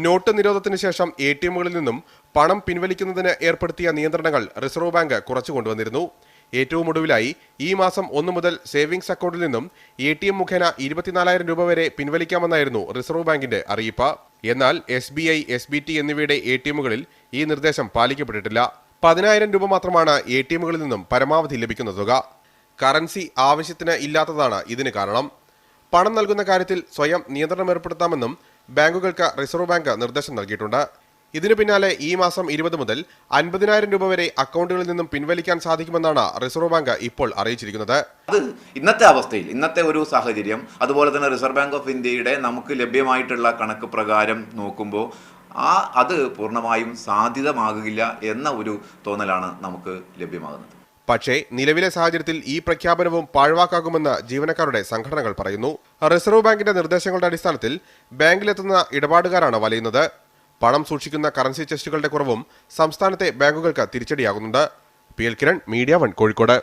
Not നിരോധനത്തിന് ശേഷം എടിഎമ്മുകളിൽ നിന്നും പണം പിൻവലിക്കുന്നതിന് ഏർപ്പെടുത്തിയ നിയന്ത്രണങ്ങൾ റിസർവ് ബാങ്ക് കുറച്ചു കൊണ്ടുവന്നിരുന്നു. ഏറ്റവും ഒടുവിലായി ഈ മാസം 1 മുതൽ സേവിംഗ്സ് അക്കൗണ്ടിൽ നിന്നും എടിഎം മുഖേന 24,000 രൂപ വരെ പിൻവലിക്കാമെന്നായിരുന്നു റിസർവ് ബാങ്കിന്റെ അറിയിപ്പ്. എന്നാൽ SBI, SBT എന്നിവയുടെ എടിഎമ്മുകളിൽ ഈ നിർദ്ദേശം പാലിക്കപ്പെട്ടിട്ടില്ല. 10,000 രൂപ മാത്രമാണ് എടിഎമ്മുകളിൽ നിന്നും പരമാവധി ലഭിക്കുന്ന തുക. കറൻസി ആവശ്യത്തിന് ഇല്ലാത്തതാണ് ഇതിന് കാരണം. പണം നൽകുന്ന കാര്യത്തിൽ സ്വയം നിയന്ത്രണം ഏർപ്പെടുത്താമെന്നും ബാങ്കുകൾക്ക് റിസർവ് ബാങ്ക് നിർദ്ദേശം നൽകിയിട്ടുണ്ട്. ഇതിനു പിന്നാലെ ഈ മാസം 20 മുതൽ 50,000 രൂപ വരെ അക്കൗണ്ടുകളിൽ നിന്നും പിൻവലിക്കാൻ സാധിക്കുമെന്നാണ് റിസർവ് ബാങ്ക് ഇപ്പോൾ അറിയിച്ചിരിക്കുന്നത്. അത് ഇന്നത്തെ അവസ്ഥയിൽ, ഇന്നത്തെ ഒരു സാഹചര്യം, അതുപോലെ തന്നെ റിസർവ് ബാങ്ക് ഓഫ് ഇന്ത്യയുടെ നമുക്ക് ലഭ്യമായിട്ടുള്ള കണക്ക് പ്രകാരം നോക്കുമ്പോൾ അത് പൂർണ്ണമായും സാധ്യതമാകില്ല എന്ന ഒരു തോന്നലാണ് നമുക്ക് ലഭ്യമാകുന്നത്. പക്ഷേ നിലവിലെ സാഹചര്യത്തിൽ ഈ പ്രഖ്യാപനവും പാഴ്വാക്കാകുമെന്ന് ജീവനക്കാരുടെ സംഘടനകൾ പറയുന്നു. റിസർവ് ബാങ്കിന്റെ നിർദ്ദേശങ്ങളുടെ അടിസ്ഥാനത്തിൽ ബാങ്കിലെത്തുന്ന ഇടപാടുകാരാണ് വലയുന്നത്. പണം സൂക്ഷിക്കുന്ന കറൻസി ചെസ്റ്റുകളുടെ കുറവും സംസ്ഥാനത്തെ ബാങ്കുകൾക്ക് തിരിച്ചടിയാകുന്നുണ്ട്. PL Kiran, media 1, Kozhikode.